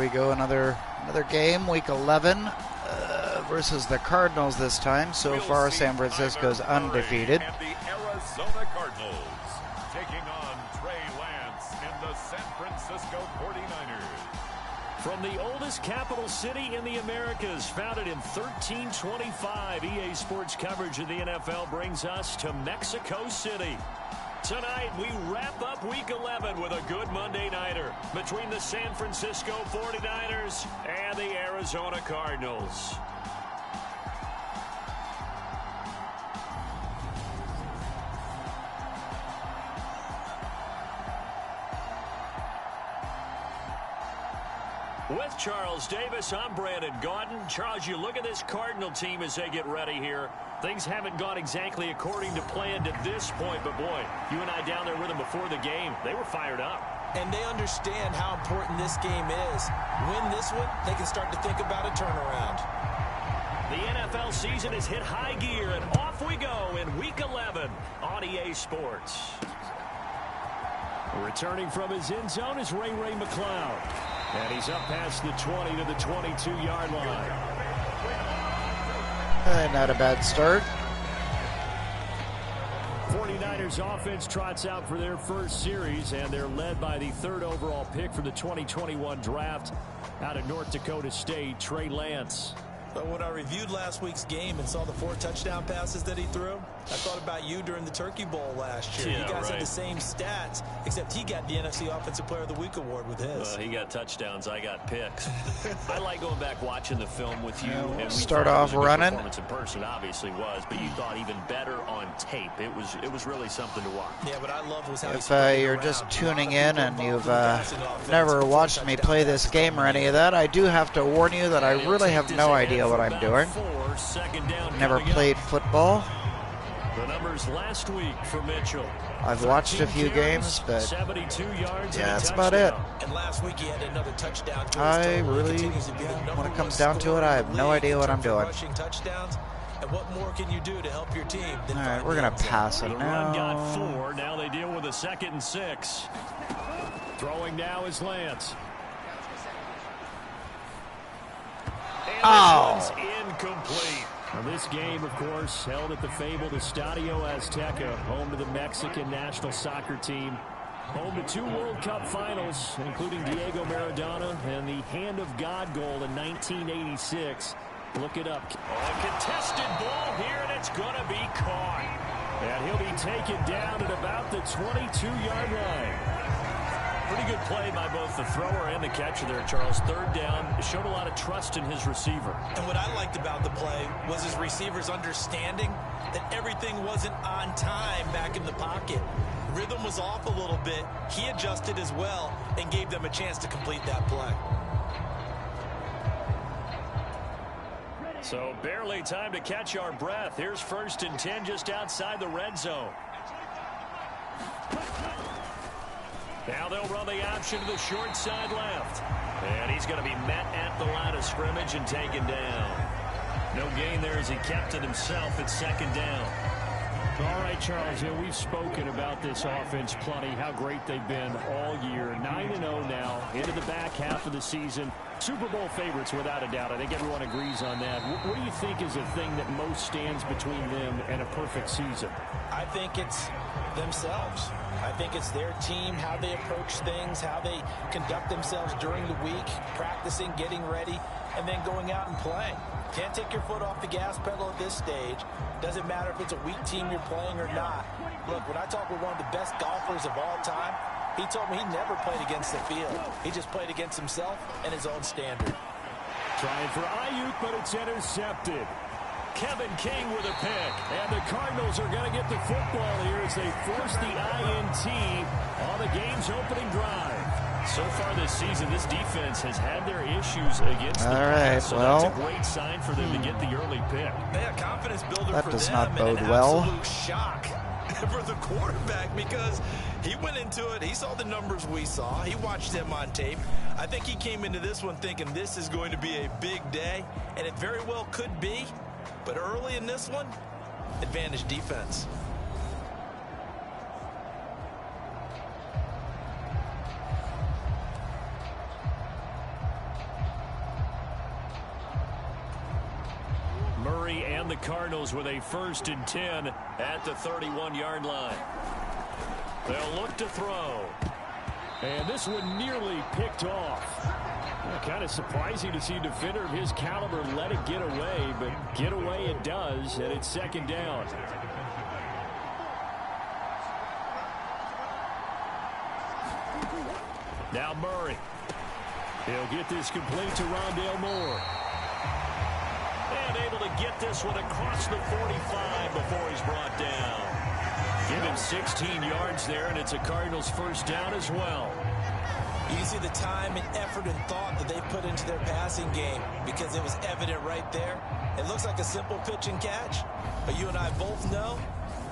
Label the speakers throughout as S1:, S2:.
S1: we go, another game, week 11 versus the Cardinals this time. So far, San Francisco's undefeated.
S2: And the Arizona Cardinals taking on Trey Lance and the San Francisco 49'ers.
S3: From the oldest capital city in the Americas, founded in 1325, EA Sports coverage of the NFL brings us to Mexico City. Tonight, we wrap up Week 11 with a good Monday nighter between the San Francisco 49ers and the Arizona Cardinals. With Charles Davis, I'm Brandon Gaudin. Charles, you look at this Cardinal team as they get ready here. Things haven't gone exactly according to plan to this point, but boy, you and I down there with them before the game, they were fired up.
S4: And they understand how important this game is. Win this one, they can start to think about a turnaround.
S3: The NFL season has hit high gear, and off we go in Week 11 on EA Sports. Returning from his end zone is Ray McCloud. And he's up past the 20 to the 22-yard line.
S1: Not a bad start.
S3: 49ers offense trots out for their first series, and they're led by the 3rd overall pick for the 2021 draft out of North Dakota State, Trey Lance.
S4: But when I reviewed last week's game and saw the 4 touchdown passes that he threw, I thought about you during the Turkey Bowl last year.
S3: Yeah,
S4: you guys
S3: right.
S4: had the same stats, except he got the NFC Offensive Player of the Week award with his.
S3: He got touchdowns, I got picks. I like going back watching the film with you. And we
S1: Start off running.
S3: Performance in person obviously was, but you thought even better on tape. It was really something to watch.
S4: Yeah, but I love was how
S1: If you're just tuning in and you've never watched me play this game or any of that, I do have to warn you that I really have no idea what I'm doing. Never played football.
S3: The numbers last week for Mitchell.
S1: I've watched a few games, but
S3: 72 yards
S1: yeah, that's about it.
S4: And last week he had another touchdown.
S1: I really, when it comes down to it, I have no idea what I'm doing.
S4: Rushing touchdowns. And what more can you do to help your team?
S1: All right, we're gonna pass it
S3: The run got
S1: now.
S3: 4. Now they deal with a 2nd and 6. Throwing now is Lance. And this one's incomplete. Now this game, of course, held at the fabled Estadio Azteca, home to the Mexican national soccer team. Home to 2 World Cup finals, including Diego Maradona and the Hand of God goal in 1986. Look it up. A contested ball here, and it's going to be caught. And he'll be taken down at about the 22-yard line. Pretty good play by both the thrower and the catcher there, Charles. 3rd down. Showed a lot of trust in his receiver.
S4: And what I liked about the play was his receivers understanding that everything wasn't on time back in the pocket. Rhythm was off a little bit. He adjusted as well and gave them a chance to complete that play.
S3: So barely time to catch our breath. Here's 1st and 10 just outside the red zone. Now they'll run the option to the short side left. And he's going to be met at the line of scrimmage and taken down. No gain there as he kept it himself at 2nd down.
S5: All right, Charles, we've spoken about this offense plenty, how great they've been all year. 9-0 now, into the back half of the season. Super Bowl favorites without a doubt. I think everyone agrees on that. What do you think is the thing that most stands between them and a perfect season?
S4: I think it's themselves. I think it's their team, how they approach things, how they conduct themselves during the week, practicing, getting ready, and then going out and playing. Can't take your foot off the gas pedal at this stage. Doesn't matter if it's a weak team you're playing or not. Look, when I talk with one of the best golfers of all time, he told me he never played against the field. He just played against himself and his own standard.
S5: Trying for Ayuk, but it's intercepted.
S3: Kevin King with a pick. And the Cardinals are going to get the football here as they force the INT on the game's opening drive. So far this season, this defense has had their issues against the pass, so that's a great sign for them to get the early pick.
S4: Yeah, confidence builder
S1: That
S4: for
S1: does
S4: them,
S1: not
S4: and
S1: bode
S4: an
S1: well.
S4: absolute shock for the quarterback because he went into it. He saw the numbers we saw. He watched them on tape. I think he came into this one thinking this is going to be a big day, and it very well could be. But early in this one, advantage defense.
S5: Murray and the Cardinals with a 1st and 10 at the 31-yard line. They'll look to throw.
S3: And this one nearly picked off. Kind of surprising to see a defender of his caliber let it get away, but get away it does, and it's 2nd down. Now Murray. He'll get this complete to Rondale Moore.
S5: And able to get this one across the 45 before he's brought down. Give him 16 yards there, and it's a Cardinals 1st down as well.
S4: You see the time and effort and thought that they put into their passing game because it was evident right there. It looks like a simple pitch and catch, but you and I both know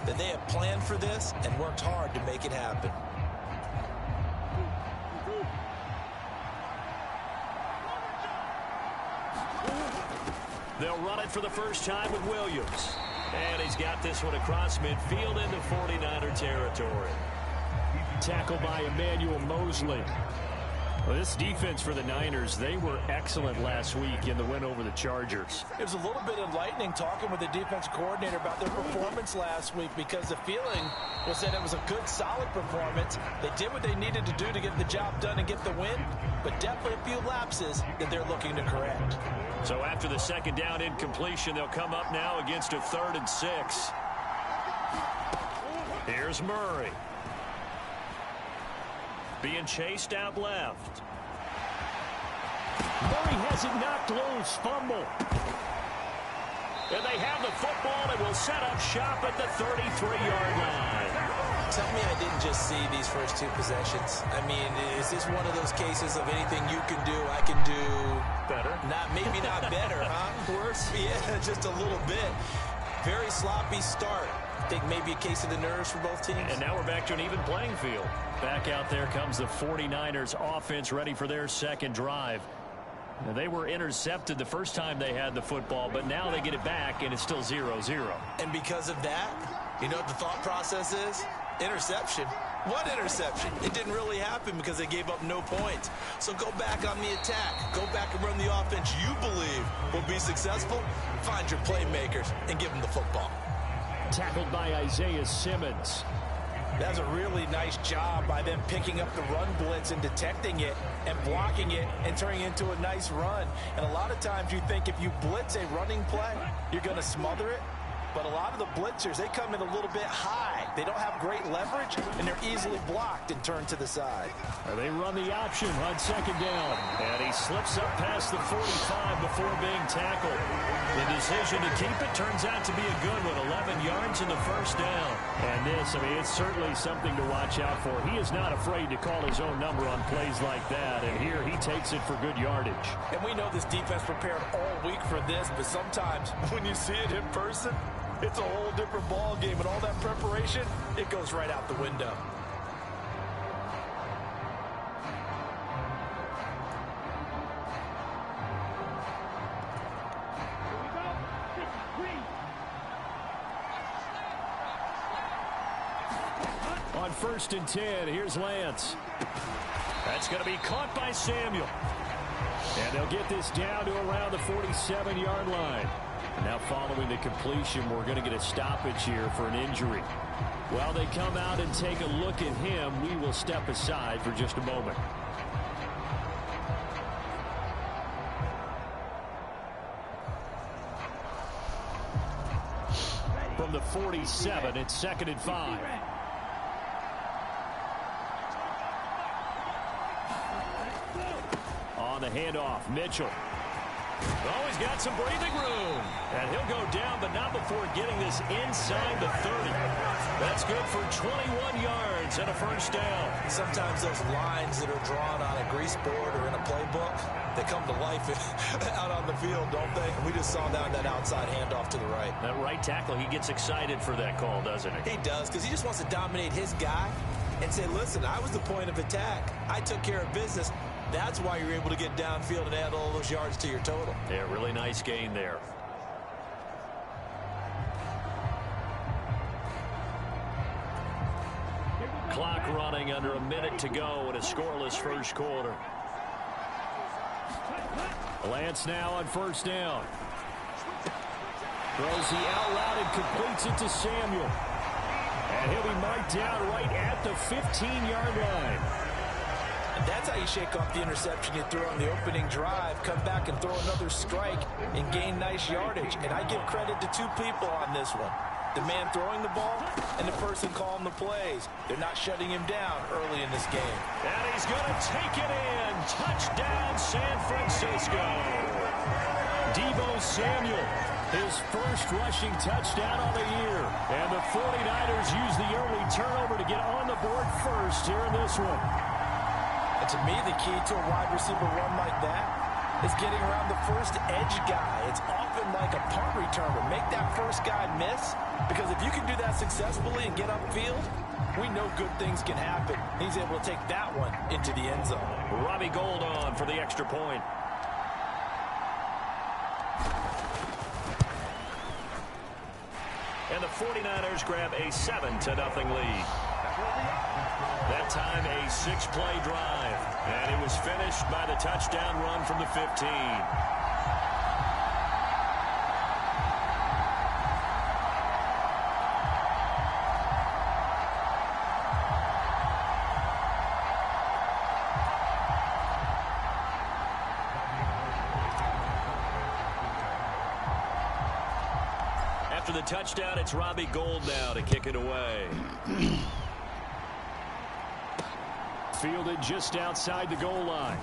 S4: that they have planned for this and worked hard to make it happen.
S5: They'll run it for the first time with Williams. And he's got this one across midfield into 49er territory.
S3: Tackled by Emmanuel Mosley. Well, this defense for the Niners, they were excellent last week in the win over the Chargers.
S4: It was a little bit enlightening talking with the defense coordinator about their performance last week because the feeling was that it was a good, solid performance. They did what they needed to do to get the job done and get the win, but definitely a few lapses that they're looking to correct.
S5: So after the 2nd down incompletion, they'll come up now against a 3rd and 6. Here's Murray. Being chased out left.
S3: Murray has it knocked loose. Fumble.
S5: And they have the football and will set up shop at the 33-yard line.
S4: Tell me I didn't just see these first 2 possessions. I mean, is this one of those cases of anything you can do, I can do
S5: better?
S4: Maybe not better, huh? Worse? Yeah, just a little bit. Very sloppy start. I think maybe a case of the nerves for both teams.
S5: And now we're back to an even playing field.
S3: Back out there comes the 49ers offense ready for their 2nd drive. Now, they were intercepted the first time they had the football, but now they get it back, and it's still 0-0.
S4: And because of that, you know what the thought process is? Interception. What interception? It didn't really happen because they gave up no points. So go back on the attack. Go back and run the offense you believe will be successful. Find your playmakers and give them the football.
S3: Tackled by Isaiah Simmons.
S4: That's a really nice job by them picking up the run blitz and detecting it and blocking it and turning it into a nice run. And a lot of times you think if you blitz a running play, you're going to smother it. But a lot of the blitzers, they come in a little bit high. They don't have great leverage, and they're easily blocked and turned to the side.
S3: They run the option on 2nd down.
S5: And he slips up past the 45 before being tackled. The decision to keep it turns out to be a good one. 11 yards in the 1st down.
S3: And this, I mean, it's certainly something to watch out for. He is not afraid to call his own number on plays like that. And here he takes it for good yardage.
S4: And we know this defense prepared all week for this, but sometimes when you see it in person, it's a whole different ball game, and all that preparation, it goes right out the window.
S3: On 1st and 10, here's Lance.
S5: That's going to be caught by Samuel.
S3: And they'll get this down to around the 47-yard line. Now following the completion, we're going to get a stoppage here for an injury. While they come out and take a look at him, we will step aside for just a moment. From the 47, it's 2nd and 5. On the handoff, Mitchell.
S5: Oh, he's got some breathing room. And he'll go down, but not before getting this inside the 30. That's good for 21 yards and a 1st down.
S4: Sometimes those lines that are drawn on a grease board or in a playbook, they come to life out on the field, don't they? We just saw that outside handoff to the right.
S5: That right tackle, he gets excited for that call, doesn't he?
S4: He does, because he just wants to dominate his guy and say, listen, I was the point of attack. I took care of business. That's why you're able to get downfield and add all those yards to your total.
S5: Yeah, really nice gain there. Clock running under a minute to go in a scoreless 1st quarter.
S3: Lance now on 1st down.
S5: Throws the out route and completes it to Samuel. And he'll be marked down right at the 15-yard line.
S4: And that's how you shake off the interception you threw on the opening drive. Come back and throw another strike and gain nice yardage. And I give credit to two people on this one. The man throwing the ball and the person calling the plays. They're not shutting him down early in this game.
S5: And he's going to take it in. Touchdown, San Francisco. Deebo Samuel, his first rushing touchdown on the year. And the 49ers use the early turnover to get on the board first here in this one.
S4: And to me, the key to a wide receiver run like that is getting around the first edge guy. It's often like a punt returner. Make that first guy miss, because if you can do that successfully and get upfield, we know good things can happen. He's able to take that one into the end zone.
S5: Robbie Gould on for the extra point. And the 49ers grab a 7-0 lead. That time a 6-play drive. And it was finished by the touchdown run from the 15. After the touchdown, it's Robbie Gould now to kick it away. Fielded just outside the goal line.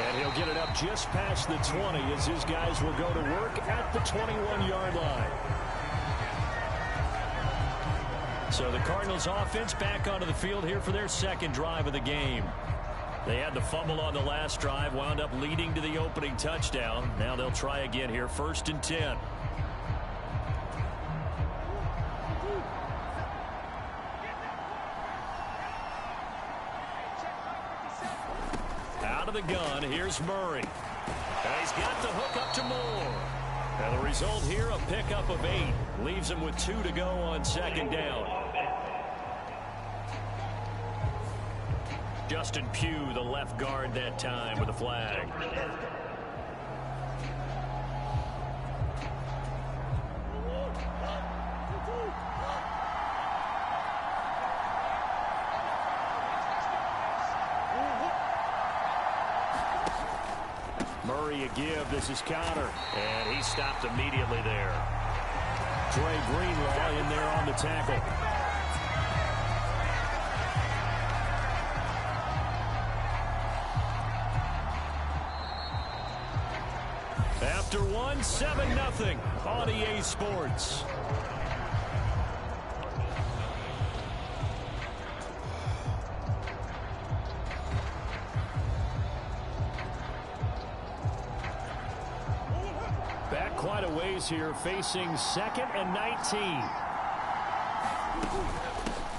S5: And he'll get it up just past the 20 as his guys will go to work at the 21-yard line. So the Cardinals offense back onto the field here for their second drive of the game. They had the fumble on the last drive, wound up leading to the opening touchdown. Now they'll try again here, 1st and 10. Out of the gun, here's Murray. And he's got the hook up to Moore. And the result here, a pickup of 8. Leaves him with 2 to go on 2nd down. Justin Pugh, the left guard that time, with a flag. Murray a give. This is counter. And he stopped immediately there. Dre Greenlaw in there on the tackle. After one, 7-0 on EA Sports. Back quite a ways here, facing 2nd and 19.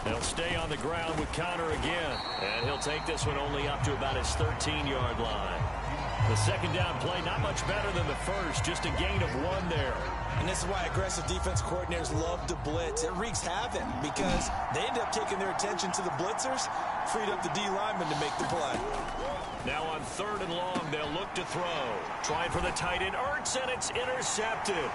S5: They'll stay on the ground with Connor again. And he'll take this one only up to about his 13-yard line. The 2nd down play, not much better than the first, just a gain of 1 there.
S4: And this is why aggressive defense coordinators love to blitz. It wreaks havoc because they end up taking their attention to the blitzers, freed up the D lineman to make the play.
S5: Now on 3rd and long, they'll look to throw. Trying for the tight end, Ertz, and it's intercepted.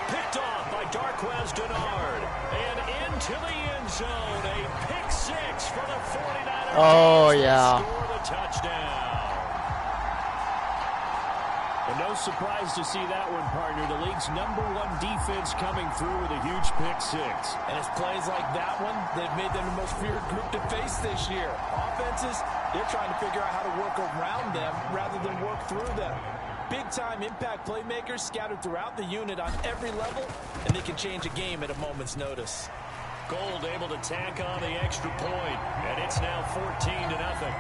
S5: Picked off by Darquez Denard. And into the end zone, a pick 6 for the 49ers.
S1: Oh, yeah.
S5: Score the touchdown. And no surprise to see that one, partner. The league's #1 defense coming through with a huge pick 6.
S4: And it's plays like that one that made them the most feared group to face this year. Offenses, they're trying to figure out how to work around them rather than work through them. Big-time impact playmakers scattered throughout the unit on every level, and they can change a game at a moment's notice.
S5: Gould able to tack on the extra point, and it's now 14-0.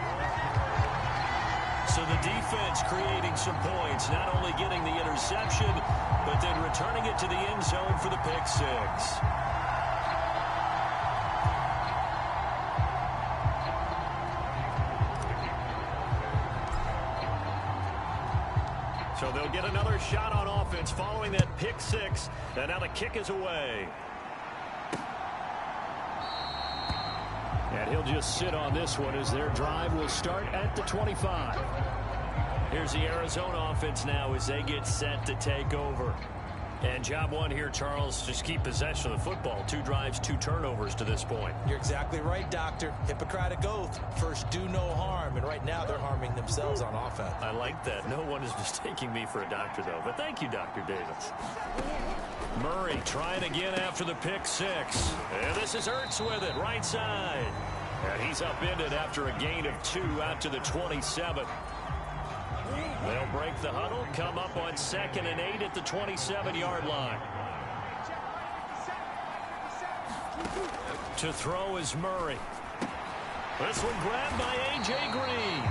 S5: So the defense creating some points, not only getting the interception, but then returning it to the end zone for the pick 6. So they'll get another shot on offense following that pick 6, and now the kick is away. And he'll just sit on this one as their drive will start at the 25. Here's the Arizona offense now as they get set to take over. And job one here, Charles, just keep possession of the football. 2 drives, 2 turnovers to this point.
S4: You're exactly right, Doctor. Hippocratic oath. First, do no harm. And right now, they're harming themselves on offense.
S5: I like that. No one is mistaking me for a doctor, though. But thank you, Dr. Davis. Murray trying again after the pick 6. And this is Ertz with it, right side. And he's upended after a gain of 2 out to the 27. They'll break the huddle, come up on 2nd and 8 at the 27-yard line. To throw is Murray. This one grabbed by A.J. Green.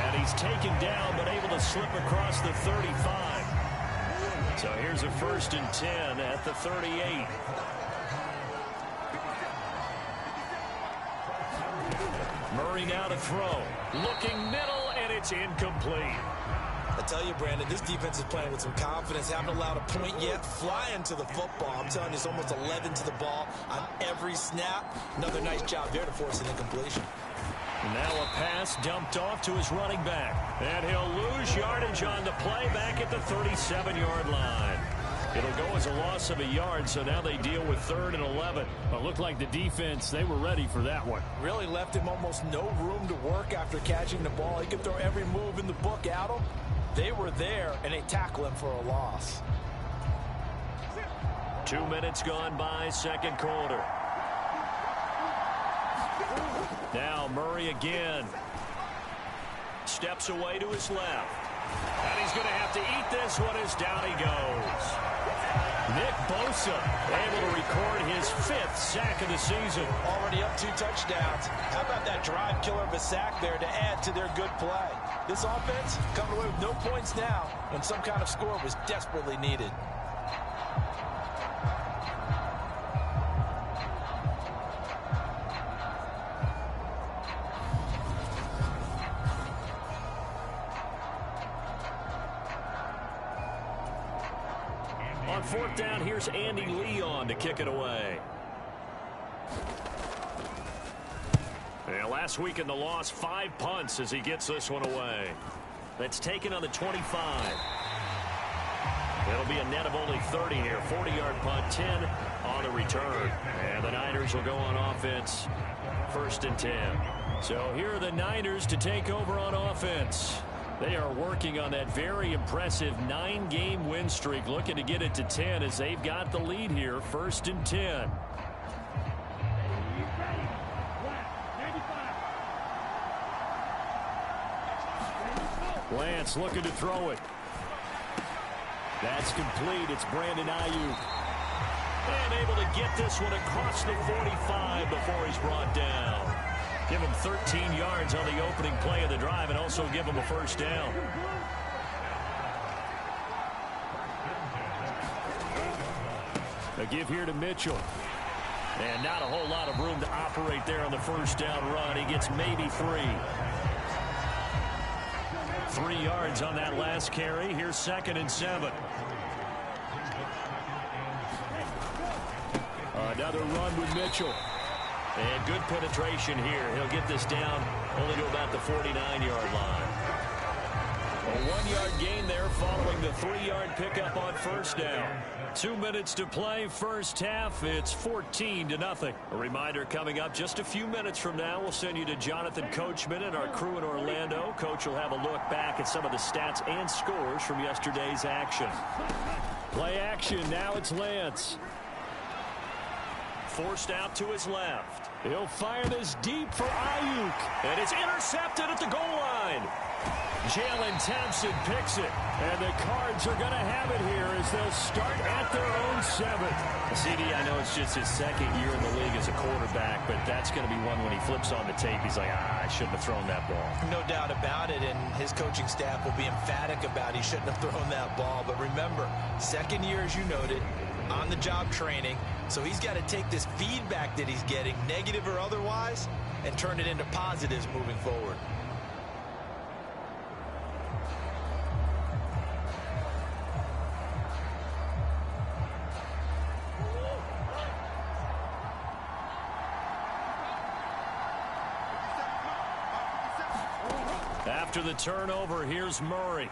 S5: And he's taken down but able to slip across the 35. So here's a 1st and 10 at the 38. Murray now to throw. Looking middle, and it's incomplete.
S4: I tell you, Brandon, this defense is playing with some confidence. Haven't allowed a point yet. Flying to the football. I'm telling you, it's almost 11 to the ball on every snap. Another nice job there to force an incompletion.
S5: Now a pass dumped off to his running back. And he'll lose yardage on the play back at the 37-yard line. It'll go as a loss of a yard, so now they deal with 3rd and 11.
S3: Well, it looked like the defense, they were ready for that one.
S4: Really left him almost no room to work after catching the ball. He could throw every move in the book at him. They were there, and they tackle him for a loss.
S5: 2 minutes gone by, 2nd quarter. Now Murray again. Steps away to his left. And he's going to have to eat this one as down he goes. Nick Bosa able to record his 5th sack of the season.
S4: Already up 2 touchdowns. How about that drive killer of a sack there to add to their good play? This offense coming away with no points now when some kind of score was desperately needed.
S5: On 4th down, here's Andy Leon to kick it away. And last week in the loss, 5 punts as he gets this one away. That's taken on the 25. It'll be a net of only 30 here. 40-yard punt, 10 on the return. And the Niners will go on offense, 1st and 10. So here are the Niners to take over on offense. They are working on that very impressive 9-game win streak, looking to get it to 10 as they've got the lead here, 1st and 10. Lance looking to throw it. That's complete. It's Brandon Ayuk. And able to get this one across the 45 before he's brought down. Give him 13 yards on the opening play of the drive and also give him a 1st down. A give here to Mitchell. And not a whole lot of room to operate there on the 1st down run. He gets maybe 3. 3 yards on that last carry. Here's 2nd and 7. Another run with Mitchell. And good penetration here. He'll get this down only to about the 49-yard line. A 1-yard gain there following the 3-yard pickup on 1st down. 2 minutes to play, 1st half. It's 14-0. A reminder coming up just a few minutes from now. We'll send you to Jonathan Coachman and our crew in Orlando. Coach will have a look back at some of the stats and scores from yesterday's action.
S3: Play action. Now it's Lance.
S5: Forced out to his left.
S3: He'll fire this deep for Ayuk.
S5: And it's intercepted at the goal line.
S3: Jalen Thompson picks it. And the Cards are going to have it here as they'll start at their own 7th.
S5: CD, I know it's just his 2nd year in the league as a quarterback, but that's going to be one when he flips on the tape. He's like, I shouldn't have thrown that ball.
S4: No doubt about it, and his coaching staff will be emphatic about he shouldn't have thrown that ball. But remember, 2nd year, as you noted, on-the-job training. So he's got to take this feedback that he's getting, negative or otherwise, and turn it into positives moving forward.
S5: After the turnover, here's Murray.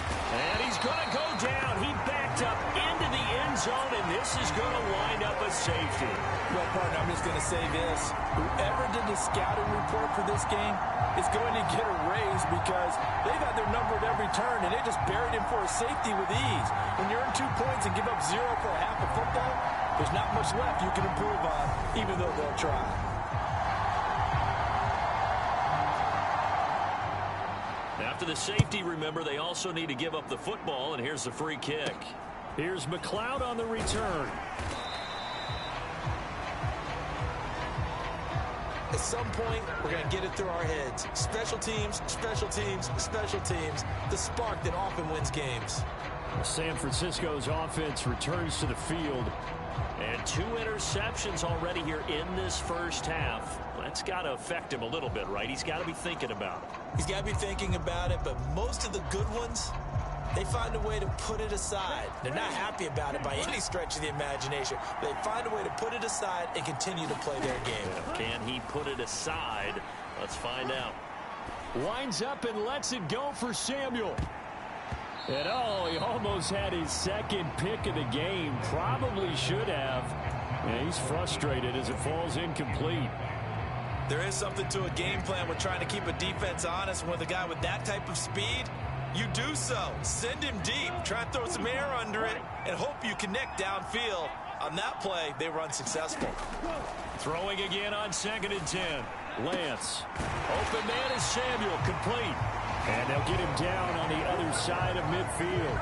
S5: And he's going to go down. He backed up into the end zone, and this is going to wind up a safety.
S4: Well, partner, I'm just going to say this. Whoever did the scouting report for this game is going to get a raise because they've had their number at every turn, and they just buried him for a safety with ease. When you earn 2 points and give up 0 for a half of football, there's not much left you can improve on, even though they'll try.
S5: After the safety, remember, they also need to give up the football, and here's the free kick. Here's McLeod on the return.
S4: At some point, we're going to get it through our heads. Special teams, special teams, special teams. The spark that often wins games.
S5: San Francisco's offense returns to the field. And 2 interceptions already here in this first half. That's got to affect him a little bit, right? He's got to be thinking about it.
S4: He's got to be thinking about it, but most of the good ones, they find a way to put it aside. They're not happy about it by any stretch of the imagination. They find a way to put it aside and continue to play their game.
S5: Can he put it aside? Let's find out. Winds up and lets it go for Samuel. And oh, he almost had his second pick of the game. Probably should have. And he's frustrated as it falls incomplete.
S4: There is something to a game plan. We're trying to keep a defense honest. With a guy with that type of speed, you do so. Send him deep. Try and throw some air under it and hope you connect downfield. On that play, they were unsuccessful.
S5: Throwing again on 2nd and 10. Lance. Open man is Samuel. Complete. And they'll get him down on the other side of midfield.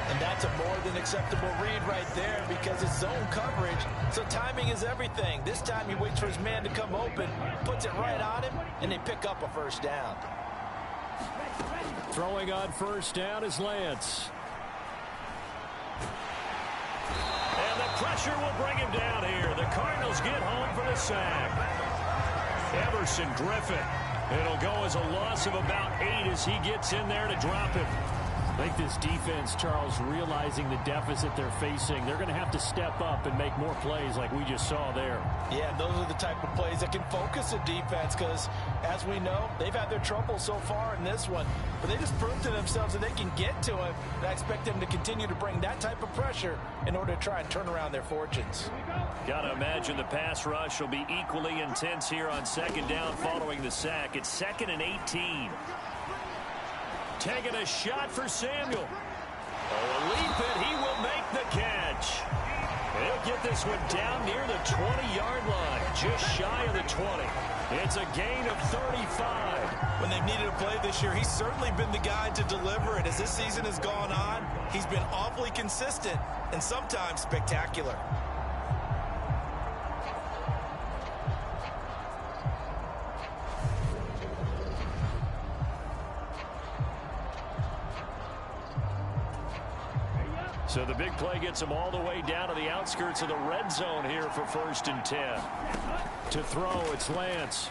S4: And that's a more than acceptable read right there because it's zone coverage, so timing is everything. This time he waits for his man to come open, puts it right on him, and they pick up a first down.
S5: Throwing on first down is Lance. And the pressure will bring him down here. The Cardinals get home for the sack. Everson Griffin. It'll go as a loss of about 8 as he gets in there to drop him. I think this defense, Charles, realizing the deficit they're facing, they're going to have to step up and make more plays like we just saw there.
S4: Yeah, those are the type of plays that can focus a defense because, as we know, they've had their trouble so far in this one. But they just proved to themselves that they can get to him, and I expect them to continue to bring that type of pressure in order to try and turn around their fortunes.
S5: Got to imagine the pass rush will be equally intense here on 2nd down following the sack. It's 2nd and 18. Taking a shot for Samuel. Oh, a leap it. He will make the catch. He'll get this one down near the 20-yard line, just shy of the 20. It's a gain of 35.
S4: When they've needed a play this year, he's certainly been the guy to deliver it. As this season has gone on, he's been awfully consistent and sometimes spectacular.
S5: So the big play gets him all the way down to the outskirts of the red zone here for 1st and 10. To throw, it's Lance.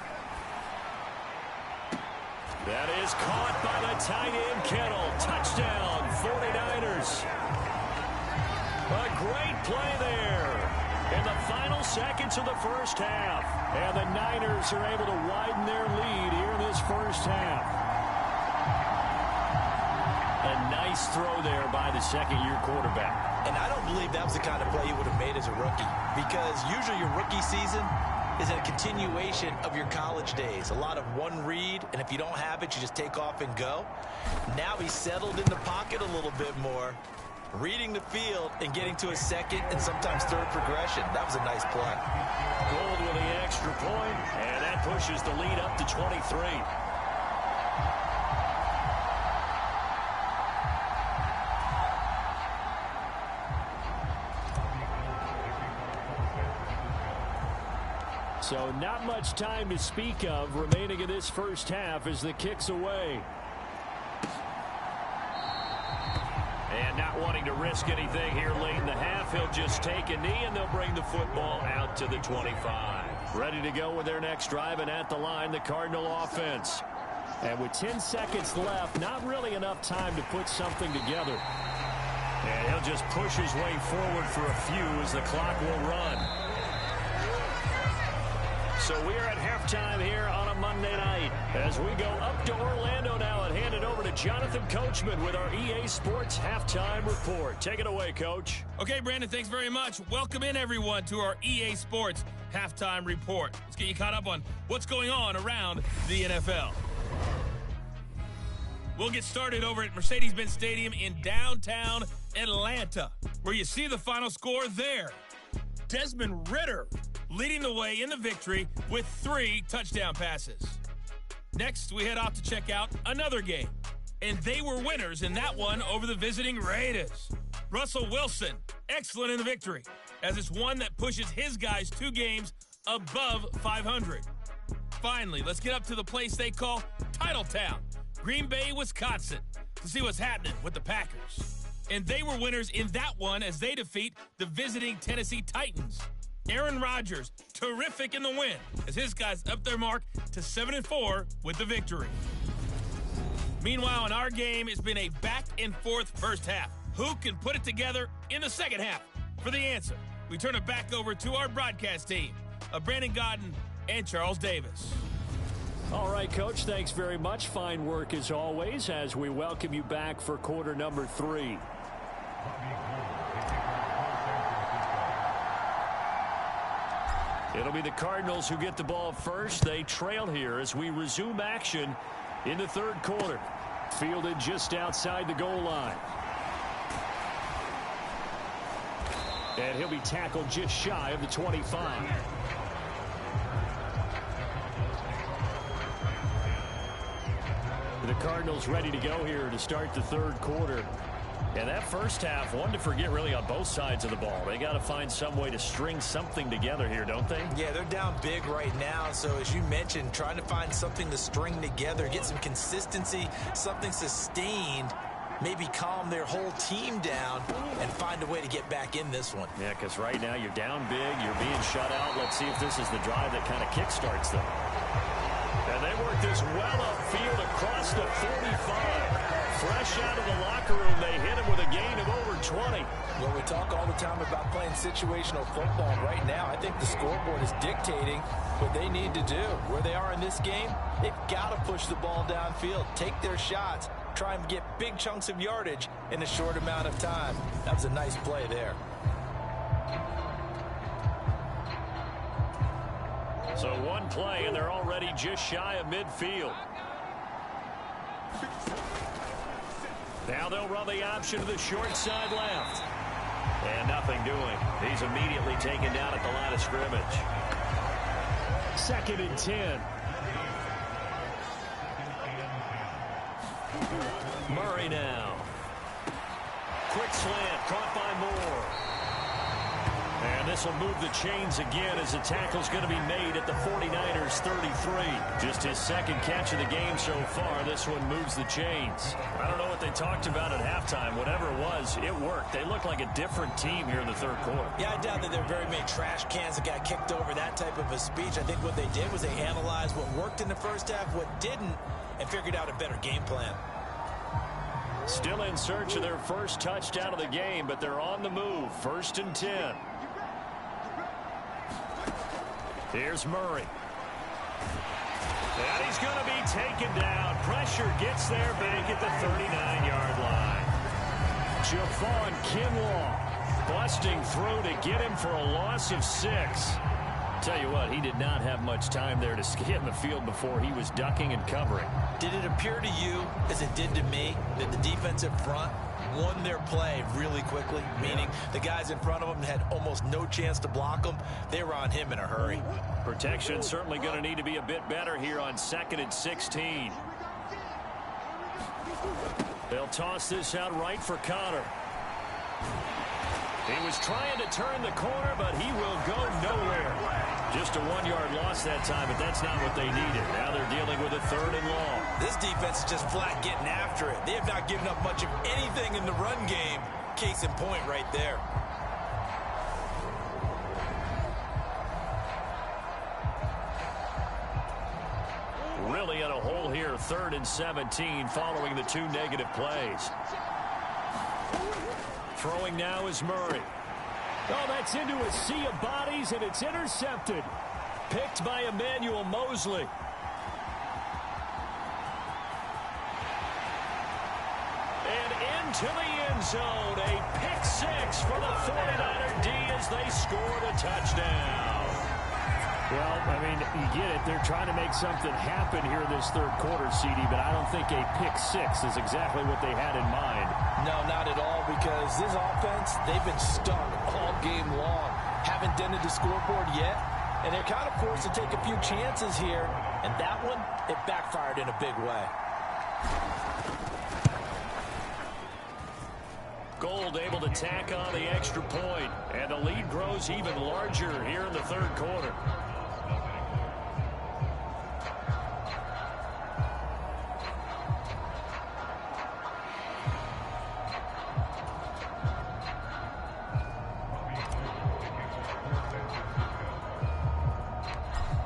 S5: That is caught by the tight end Kittle. Touchdown, 49ers. A great play there in the final seconds of the first half. And the Niners are able to widen their lead here in this first half. A nice throw there by the second-year quarterback.
S4: And I don't believe that was the kind of play he would have made as a rookie because usually your rookie season is a continuation of your college days. A lot of one read, and if you don't have it, you just take off and go. Now he's settled in the pocket a little bit more, reading the field and getting to a second and sometimes third progression. That was a nice play.
S5: Gold with the extra point, and that pushes the lead up to 23. So not much time to speak of remaining in this first half as the kick's away. And not wanting to risk anything here late in the half, he'll just take a knee and they'll bring the football out to the 25. Ready to go with their next drive, and at the line, the Cardinal offense. And with 10 seconds left, not really enough time to put something together. And he'll just push his way forward for a few as the clock will run. So we are at halftime here on a Monday night as we go up to Orlando now and hand it over to Jonathan Coachman with our EA Sports Halftime Report. Take it away, Coach.
S6: Okay, Brandon, thanks very much. Welcome in, everyone, to our EA Sports Halftime Report. Let's get you caught up on what's going on around the NFL. We'll get started over at Mercedes-Benz Stadium in downtown Atlanta, where you see the final score there. Desmond Ridder leading the way in the victory with 3 touchdown passes. Next, we head off to check out another game, and they were winners in that one over the visiting Raiders. Russell Wilson, excellent in the victory, as it's one that pushes his guys 2 games above 500. Finally, let's get up to the place they call Titletown, Green Bay, Wisconsin, to see what's happening with the Packers. And they were winners in that one as they defeat the visiting Tennessee Titans. Aaron Rodgers, terrific in the win, as his guys up their mark to 7-4 with the victory. Meanwhile, in our game, it's been a back-and-forth first half. Who can put it together in the second half? For the answer, we turn it back over to our broadcast team of Brandon Godden and Charles Davis.
S5: All right, Coach, thanks very much. Fine work as always as we welcome you back for quarter number 3. It'll be the Cardinals who get the ball first. They trail here as we resume action in the third quarter. Fielded just outside the goal line. And he'll be tackled just shy of the 25. The Cardinals ready to go here to start the third quarter. And that first half, one to forget really on both sides of the ball. They got to find some way to string something together here, don't they?
S4: Yeah, they're down big right now. So as you mentioned, trying to find something to string together, get some consistency, something sustained, maybe calm their whole team down and find a way to get back in this one.
S5: Yeah, because right now you're down big, you're being shut out. Let's see if this is the drive that kind of kickstarts them. And they work this well upfield across the 45. Fresh out of the locker room, they hit him with a gain of over 20.
S4: Well, we talk all the time about playing situational football. Right now, I think the scoreboard is dictating what they need to do. Where they are in this game, they've got to push the ball downfield, take their shots, try and get big chunks of yardage in a short amount of time. That was a nice play there.
S5: So one play, and they're already just shy of midfield. Now they'll run the option to the short side left. And nothing doing. He's immediately taken down at the line of scrimmage. 2nd and 10. Murray now. Quick slant, caught by Moore. And this will move the chains again as the tackle's going to be made at the 49'ers 33. Just his second catch of the game so far. This one moves the chains. I don't know what they talked about at halftime. Whatever it was, it worked. They look like a different team here in the third quarter.
S4: Yeah, I doubt that there are very many trash cans that got kicked over, that type of a speech. I think what they did was they analyzed what worked in the first half, what didn't, and figured out a better game plan.
S5: Still in search of their first touchdown of the game, but they're on the move. 1st and 10. Here's Murray. And he's going to be taken down. Pressure gets there back at the 39-yard line. Javon Kinlaw busting through to get him for a loss of 6. Tell you what, he did not have much time there to scan the field before he was ducking and covering.
S4: Did it appear to you, as it did to me, that the defensive front won their play really quickly? Meaning the guys in front of them had almost no chance to block them. They were on him in a hurry.
S5: Protection certainly going to need to be a bit better here on 2nd and 16. They'll toss this out right for Connor. He was trying to turn the corner, but he will go nowhere. Just a 1-yard loss that time, but that's not what they needed. Now they're dealing with a 3rd and long.
S4: This defense is just flat getting after it. They have not given up much of anything in the run game. Case in point right there.
S5: Really in a hole here, 3rd and 17 following the 2 negative plays. Throwing now is Murray. Oh, that's into a sea of bodies, and it's intercepted.
S3: Picked by Emmanuel Mosley. And into the end zone. A pick six for the 49er D as they scored a touchdown.
S5: Well, I mean, you get it. They're trying to make something happen here in this third quarter, CD, but I don't think a pick six is exactly what they had in mind.
S4: No, not at all, because this offense, they've been stuck all game long. Haven't dented the scoreboard yet, and they're kind of forced to take a few chances here, and that one, it backfired in a big way.
S3: Gold able to tack on the extra point, and the lead grows even larger here in the third quarter.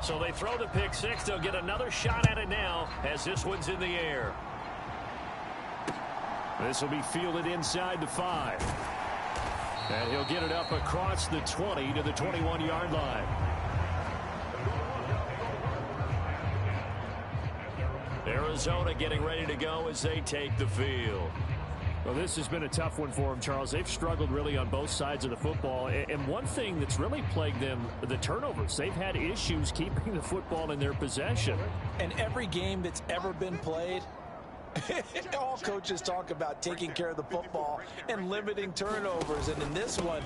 S3: So they throw the pick six. They'll get another shot at it now as this one's in the air. This will be fielded inside the 5. And he'll get it up across the 20 to the 21-yard line. Arizona getting ready to go as they take the field.
S5: Well, this has been a tough one for them, Charles. They've struggled really on both sides of the football. And one thing that's really plagued them, the turnovers. They've had issues keeping the football in their possession.
S4: And every game that's ever been played, all coaches talk about taking care of the football and limiting turnovers. And in this one,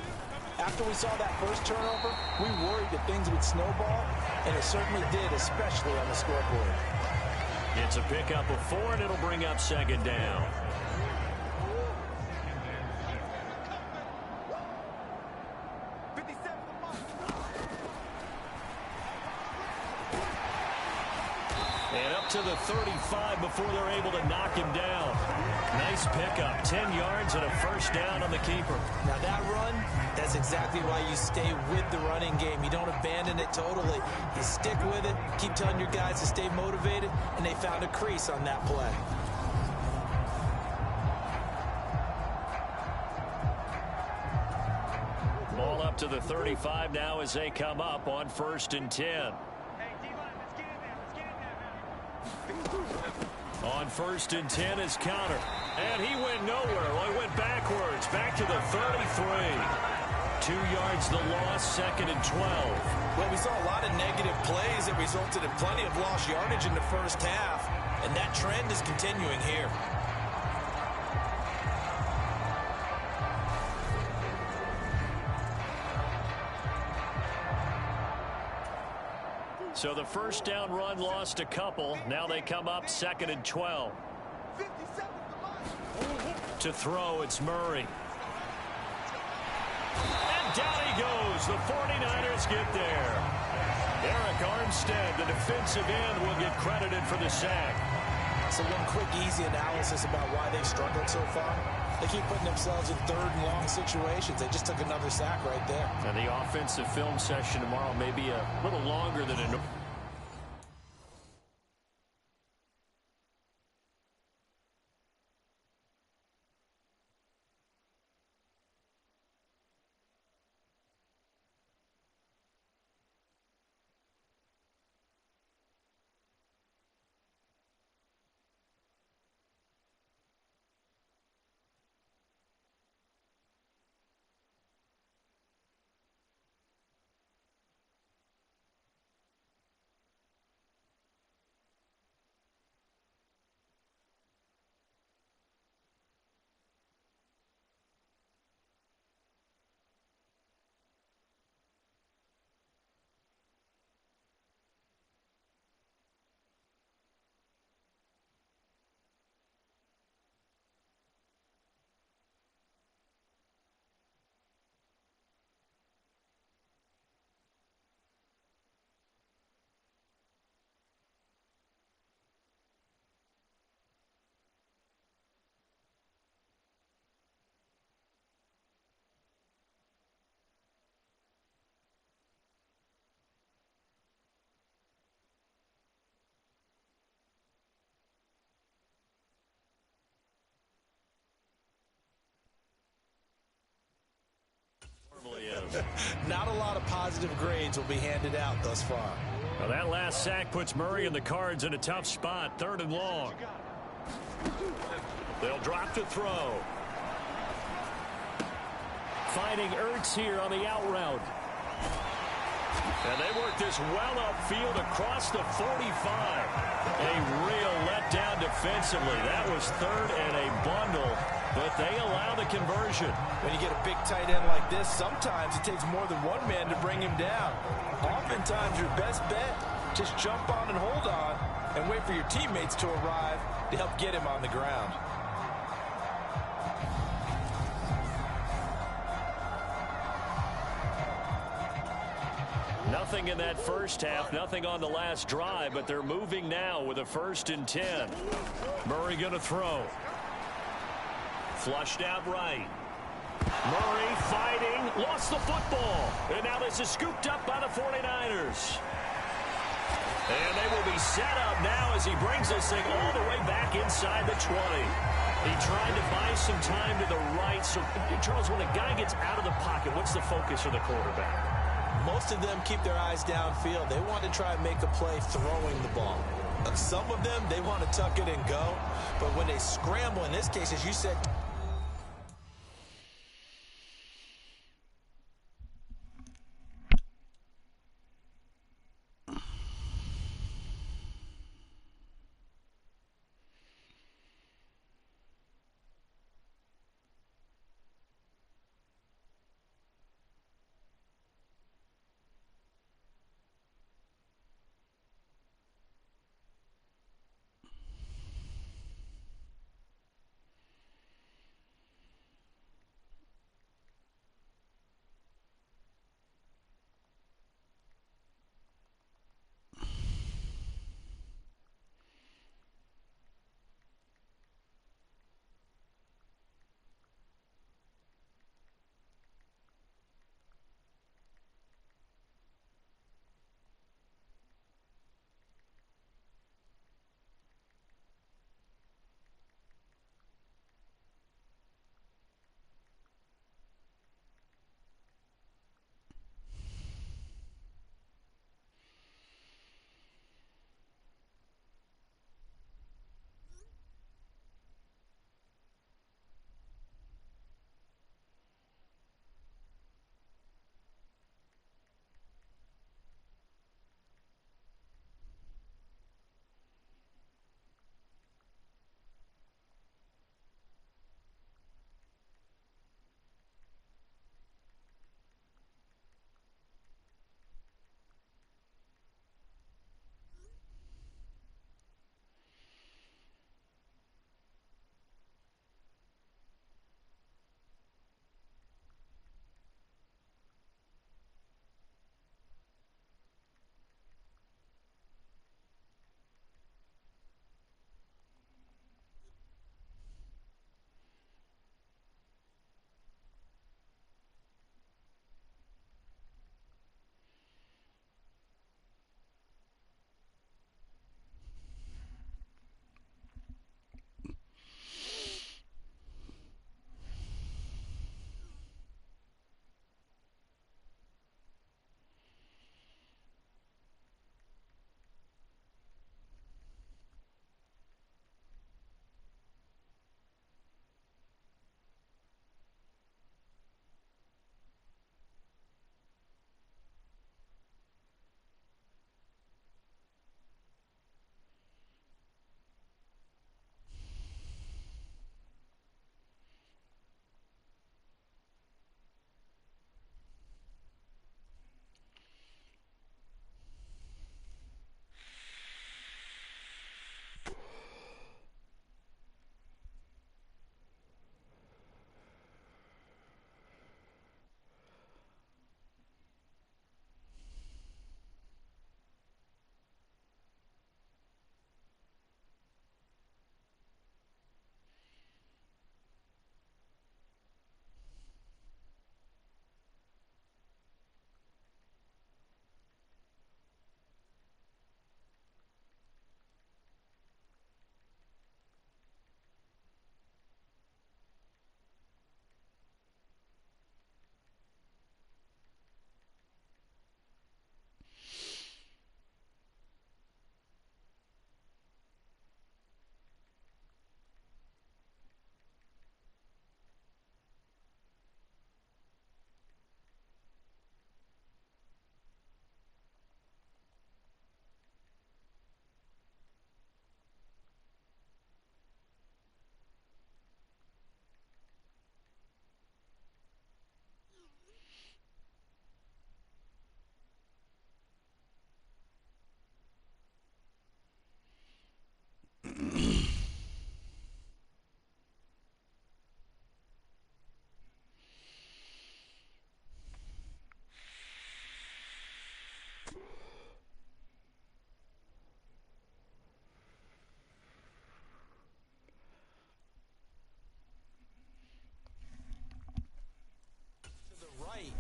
S4: after we saw that first turnover, we worried that things would snowball, and it certainly did, especially on the scoreboard.
S3: It's a pickup of 4, and it'll bring up second down. To the 35 before they're able to knock him down. Nice pickup. 10 yards and a first down on the keeper.
S4: Now that run, that's exactly why you stay with the running game. You don't abandon it totally. You stick with it, keep telling your guys to stay motivated, and they found a crease on that play.
S3: Ball up to the 35 now as they come up on 1st and 10. On 1st and 10 is counter. And he went nowhere. Well, he went backwards. Back to the 33. 2 yards the loss, 2nd and 12.
S4: Well, we saw a lot of negative plays that resulted in plenty of lost yardage in the first half. And that trend is continuing here.
S3: So the first down run lost a couple. Now they come up 2nd and 12. To throw, it's Murray. And down he goes. The 49ers get there. Eric Armstead, the defensive end, will get credited for the sack.
S4: So one quick, easy analysis about why they've struggled so far. They keep putting themselves in 3rd and long situations. They just took another sack right there.
S3: And the offensive film session tomorrow may be a little longer than a
S4: Not a lot of positive grades will be handed out thus far.
S5: Well, that last sack puts Murray and the Cards in a tough spot. 3rd and long. They'll drop to throw. Finding Ertz here on the out route. And they work this well upfield across the 45. A real letdown defensively. That was 3rd and a bundle, but they allow the conversion.
S4: When you get a big tight end like this, sometimes it takes more than one man to bring him down. Oftentimes, your best bet, just jump on and hold on and wait for your teammates to arrive to help get him on the ground.
S5: Nothing in that first half, nothing on the last drive, but they're moving now with a 1st and 10. Murray going to throw. Flushed out right. Murray fighting, lost the football. And now this is scooped up by the 49ers. And they will be set up now as he brings this thing all the way back inside the 20. He tried to buy some time to the right. So, Charles, when a guy gets out of the pocket, what's the focus of the quarterback?
S4: Most of them keep their eyes downfield. They want to try and make a play throwing the ball. Some of them, they want to tuck it and go. But when they scramble, in this case, as you said,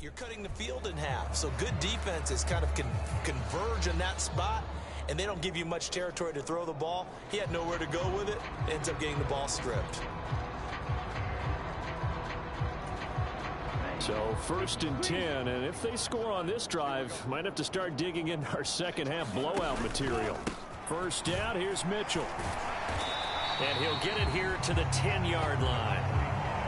S4: you're cutting the field in half. So good defenses kind of converge in that spot, and they don't give you much territory to throw the ball. He had nowhere to go with it. Ends up getting the ball stripped.
S3: So 1st and 10, and if they score on this drive, might have to start digging in our second half blowout material. First down, here's Mitchell. And he'll get it here to the 10-yard line.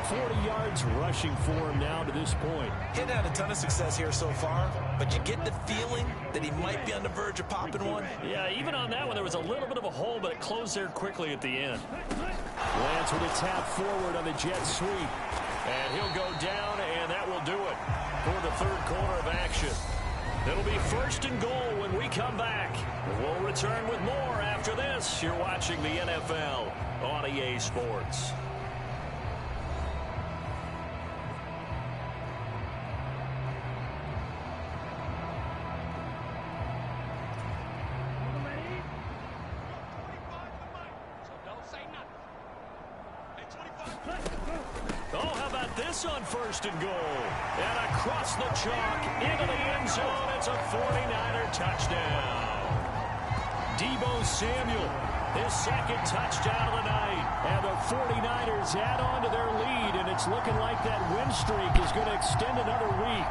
S3: 40 yards rushing for him now to this point.
S4: He hadn't had a ton of success here so far, but you get the feeling that he might be on the verge of popping one.
S3: Yeah, even on that one, there was a little bit of a hole, but it closed there quickly at the end. Lance with a tap forward on the jet sweep. And he'll go down, and that will do it for the third quarter of action. It'll be 1st and goal when we come back. We'll return with more after this. You're watching the NFL on EA Sports. On 1st and goal, and across the chalk into the end zone. It's a 49er touchdown. Deebo Samuel, his second touchdown of the night, and the 49ers add on to their lead, and it's looking like that win streak is going to extend another week.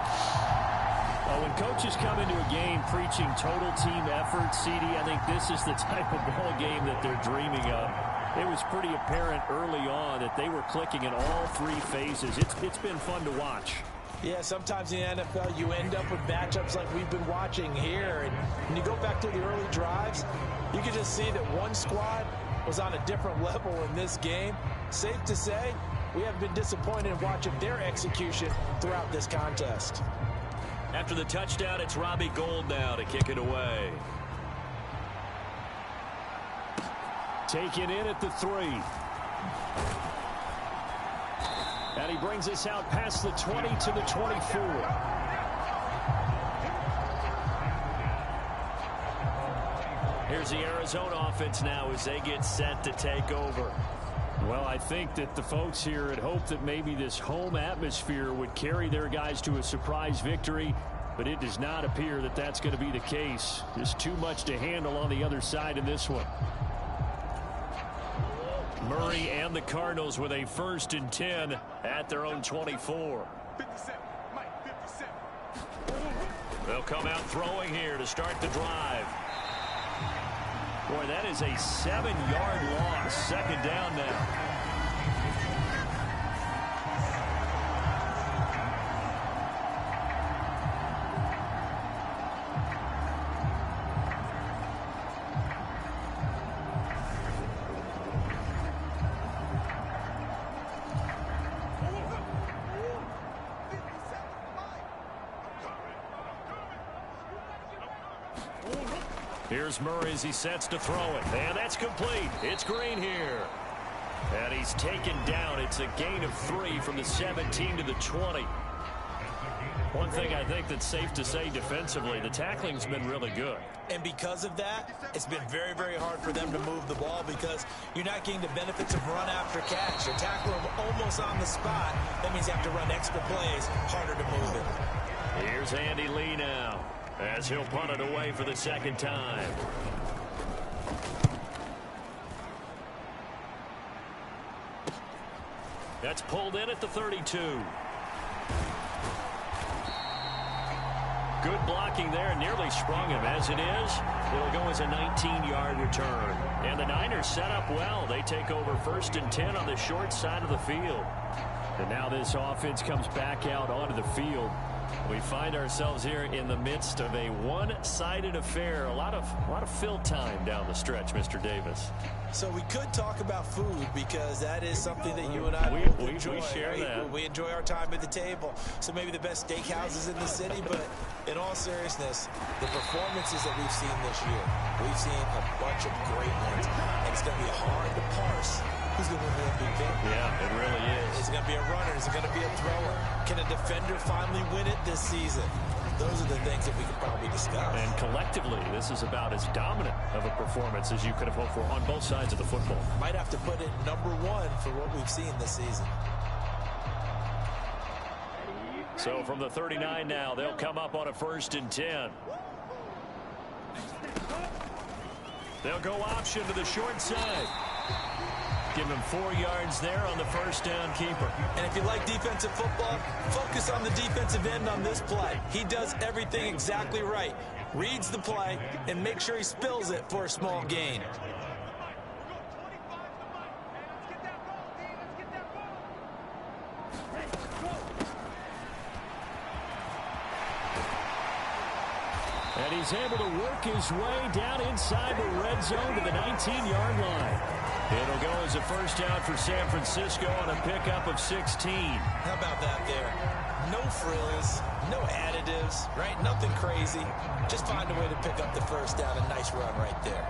S3: When coaches come into a game preaching total team effort, CD, I think this is the type of ball game that they're dreaming of. It was pretty apparent early on that they were clicking in all 3 phases. It's been fun to watch.
S4: Yeah, sometimes in the NFL you end up with matchups like we've been watching here. And when you go back to the early drives, you can just see that one squad was on a different level in this game. Safe to say, we have been disappointed in watching their execution throughout this contest.
S3: After the touchdown, it's Robbie Gould now to kick it away. Taken in at the 3. And he brings us out past the 20 to the 24. Here's the Arizona offense now as they get set to take over. Well, I think that the folks here had hoped that maybe this home atmosphere would carry their guys to a surprise victory, but it does not appear that that's going to be the case. Just too much to handle on the other side in this one. Murray and the Cardinals with a 1st and 10 at their own 24. They'll come out throwing here to start the drive. Boy, that is a 7-yard loss. Second down now. Here's Murray as he sets to throw it. And that's complete. It's Green here. And he's taken down. It's a gain of 3 from the 17 to the 20. One thing I think that's safe to say defensively, the tackling's been really good.
S4: And because of that, it's been very, very hard for them to move the ball because you're not getting the benefits of run after catch. You're tackling them almost on the spot. That means you have to run extra plays, harder to move it.
S3: Here's Andy Lee now as he'll punt it away for the second time. That's pulled in at the 32. Good blocking there, nearly sprung him. As it is, it'll go as a 19-yard return. And the Niners set up well. They take over 1st and 10 on the short side of the field. And now this offense comes back out onto the field. We find ourselves here in the midst of a one-sided affair. A lot of fill time down the stretch, Mr. Davis.
S4: So we could talk about food because that is something that you and I enjoy.
S3: We share
S4: right?
S3: that.
S4: We enjoy our time at the table. So maybe the best steakhouses in the city, but in all seriousness, the performances that we've seen this year, we've seen a bunch of great ones, and it's going to be hard to parse who's going to win the MVP.
S3: Yeah, it really is.
S4: Is it going to be a runner? Is it going to be a thrower? Can a defender finally win it this season? Those are the things that we could probably discuss.
S3: And collectively, this is about as dominant of a performance as you could have hoped for on both sides of the football.
S4: Might have to put it #1 for what we've seen this season.
S3: So from the 39 now, they'll come up on a 1st and 10. They'll go option to the short side. Give him 4 yards there on the 1st down keeper.
S4: And if you like defensive football, focus on the defensive end on this play. He does everything exactly right. Reads the play and make sure he spills it for a small gain.
S3: And he's able to work his way down inside the red zone to the 19-yard line. It'll go as a 1st down for San Francisco on a pickup of 16.
S4: How about that there? No frills, no additives, right? Nothing crazy. Just find a way to pick up the 1st down. A nice run right there.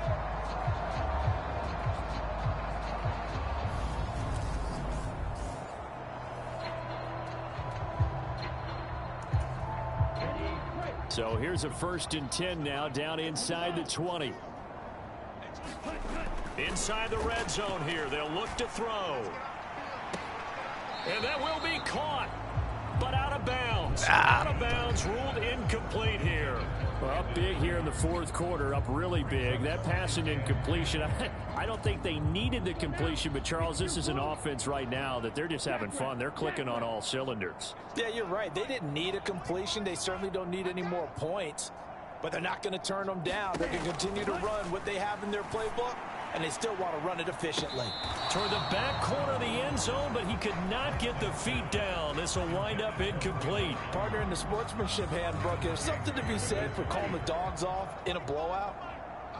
S3: So here's a 1st and 10 now, down inside the 20. Inside the red zone here, they'll look to throw. And that will be caught, but out of bounds. Out of bounds, ruled incomplete here. Well, up big here in the 4th quarter, up really big. That pass and incompletion, I don't think they needed the completion, but Charles, this is an offense right now that they're just having fun. They're clicking on all cylinders.
S4: Yeah, you're right. They didn't need a completion. They certainly don't need any more points, but they're not going to turn them down. They're going to continue to run what they have in their playbook, and they still want to run it efficiently.
S3: Toward the back corner of the end zone, but he could not get the feet down. This will wind up incomplete.
S4: Partner, in the sportsmanship handbook, there's something to be said for calling the dogs off in a blowout.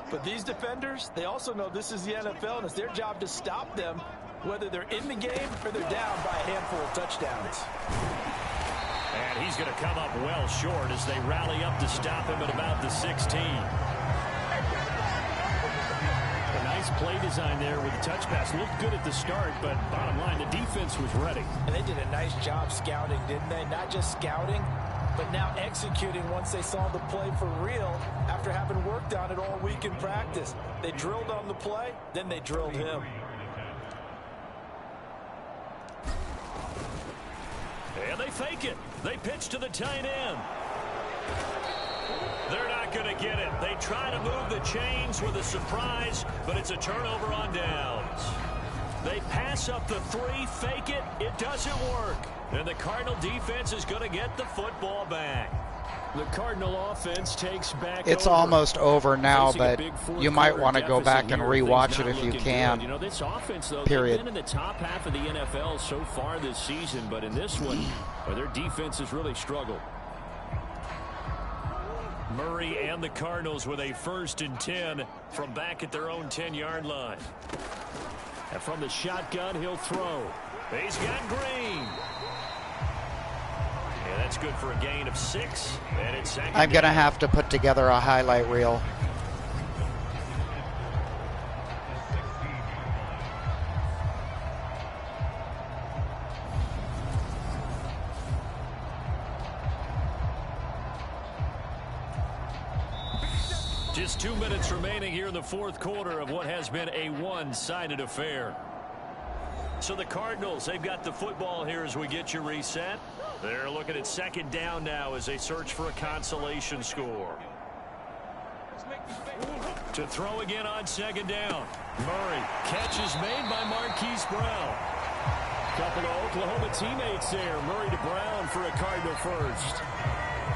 S4: But these defenders, they also know this is the NFL, and it's their job to stop them, whether they're in the game or they're down by a handful of touchdowns.
S3: And he's going to come up well short as they rally up to stop him at about the 16. A nice play design there with the touch pass. Looked good at the start, but bottom line, the defense was ready.
S4: And they did a nice job scouting, didn't they? Not just scouting, but now executing once they saw the play for real after having worked on it all week in practice. They drilled on the play, then they drilled him.
S3: And they fake it. They pitch to the tight end. They're not going to get it. They try to move the chains with a surprise, but it's a turnover on downs. They pass up the 3, fake it. It doesn't work. And the Cardinal defense is going to get the football back. The Cardinal offense takes back.
S1: It's almost over now, but you might want to go back and rewatch it if you can.
S3: You know, this offense, though,
S1: period.
S3: They've been in the top half of the NFL so far this season, but in this one, their defense has really struggled. Murray and the Cardinals with a 1st and 10 from back at their own 10-yard line. And from the shotgun, he'll throw. He's got Green. Yeah, that's good for a gain of 6. And it's second
S1: I'm going to
S3: down.
S1: have to put together a highlight reel.
S3: Just 2 minutes remaining here in the 4th quarter of what has been a one-sided affair. So the Cardinals, they've got the football here as we get you reset. They're looking at 2nd down now as they search for a consolation score. To throw again on 2nd down. Murray. Catch is made by Marquise Brown. Couple of Oklahoma teammates there. Murray to Brown for a Cardinal first.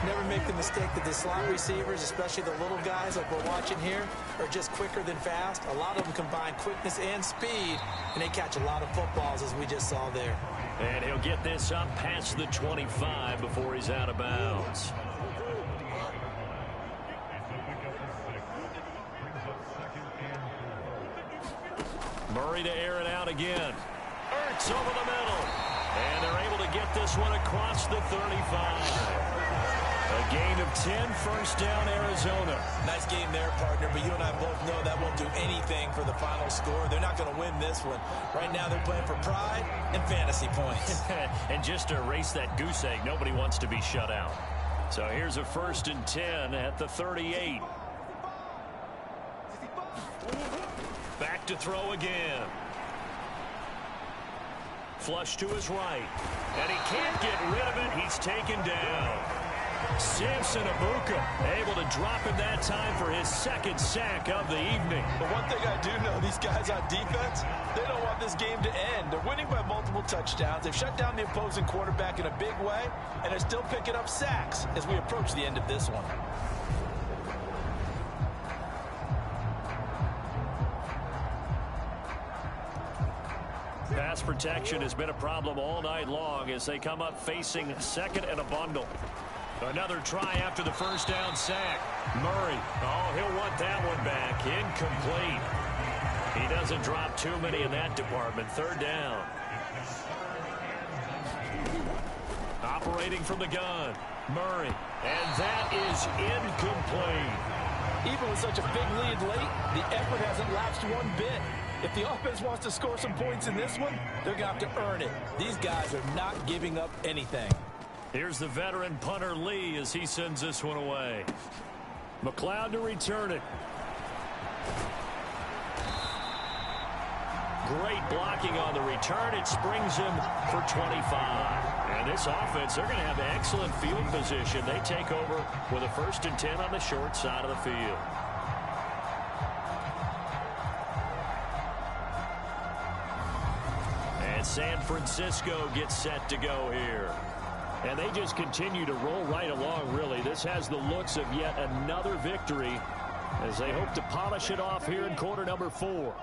S4: Never make the mistake that the slot receivers, especially the little guys like we're watching here, are just quicker than fast. A lot of them combine quickness and speed, and they catch a lot of footballs, as we just saw there.
S3: And he'll get this up past the 25 before he's out of bounds. Murray to air it out again. Ertz over the middle. And they're able to get this one across the 35. A gain of 10, 1st down, Arizona.
S4: Nice game there, partner, but you and I both know that won't do anything for the final score. They're not going to win this one. Right now they're playing for pride and fantasy points.
S3: And just to erase that goose egg, nobody wants to be shut out. So here's a 1st and 10 at the 38. Back to throw again. Flush to his right. And he can't get rid of it. He's taken down. Samson Ibuka able to drop him that time for his second sack of the evening.
S4: But one thing I do know, these guys on defense, they don't want this game to end. They're winning by multiple touchdowns. They've shut down the opposing quarterback in a big way, and they're still picking up sacks as we approach the end of this one.
S3: Pass protection has been a problem all night long as they come up facing second and a bundle. Another try after the first down sack. Murray, oh, he'll want that one back. Incomplete. He doesn't drop too many in that department. Third down. Operating from the gun. Murray, and that is incomplete.
S4: Even with such a big lead late, the effort hasn't lapsed one bit. If the offense wants to score some points in this one, they're going to have to earn it. These guys are not giving up anything.
S3: Here's the veteran punter Lee as he sends this one away. McLeod to return it. Great blocking on the return. It springs him for 25. And this offense, they're going to have excellent field position. They take over with a 1st and 10 on the short side of the field. And San Francisco gets set to go here. And they just continue to roll right along, really. This has the looks of yet another victory as they hope to polish it off here in quarter number 4.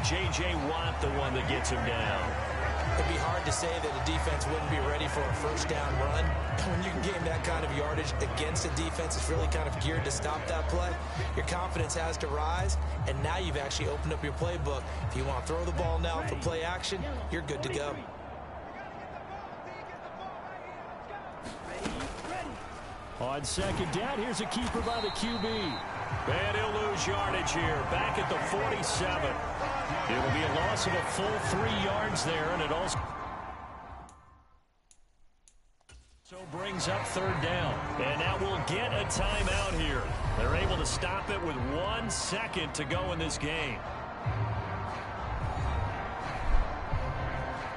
S3: J.J. Watt, the one that gets him down.
S4: It'd be hard to say that a defense wouldn't be ready for a first down run. When you can gain that kind of yardage against a defense that's really kind of geared to stop that play, your confidence has to rise, and now you've actually opened up your playbook. If you want to throw the ball now for play action, you're good to go.
S3: On second down, here's a keeper by the QB. And he'll lose yardage here, back at the 47. It'll be a loss of a full 3 yards there, and it also brings up third down. And now we'll get a timeout here. They're able to stop it with 1 second to go in this game.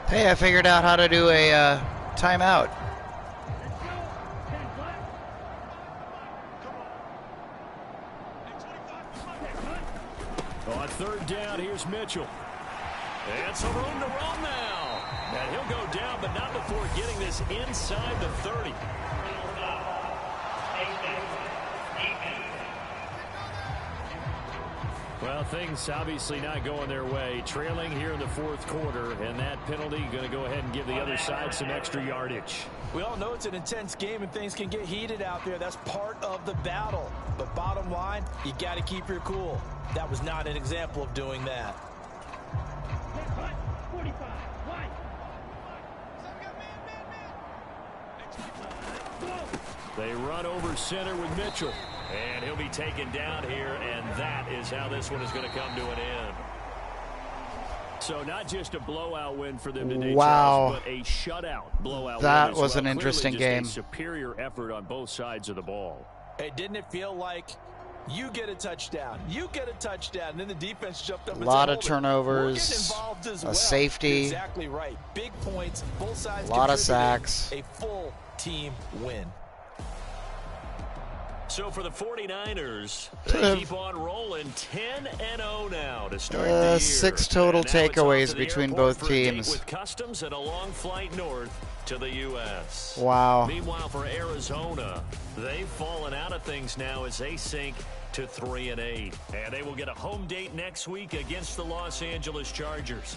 S1: Hey, I figured out how to do a timeout.
S3: On third down, here's Mitchell. And some room to run now. And he'll go down, but not before getting this inside the 30. Well, things obviously not going their way. Trailing here in the 4th quarter, and that penalty going to go ahead and give the other side some extra yardage.
S4: We all know it's an intense game and things can get heated out there. That's part of the battle. But bottom line, you got to keep your cool. That was not an example of doing that.
S3: They run over center with Mitchell. And he'll be taken down here, and that is how this one is going to come to an end. So not just a blowout win for them today,
S1: wow.
S3: Charles, but a shutout blowout
S1: that
S3: win as
S1: was
S3: well.
S1: an interesting
S3: Clearly
S1: game.
S3: A superior effort on both sides of the ball.
S4: Hey, didn't it feel like you get a touchdown, you get a touchdown, and then the defense jumped up and
S1: a lot
S4: said,
S1: of turnovers,
S4: a
S1: safety.
S4: Exactly right. Big points, both sides.
S1: A lot of sacks.
S4: A full team win.
S3: So for the 49ers, they keep on rolling 10-0 now to start the year.
S1: 6 total takeaways between both teams.
S3: With customs and a long flight north to the U.S.
S1: Wow.
S3: Meanwhile, for Arizona, they've fallen out of things now as they sink to 3-8. And they will get a home date next week against the Los Angeles Chargers.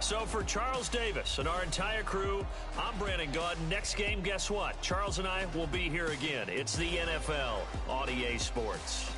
S3: So for Charles Davis and our entire crew, I'm Brandon Gaudin. Next game, guess what? Charles and I will be here again. It's the NFL on EA Sports.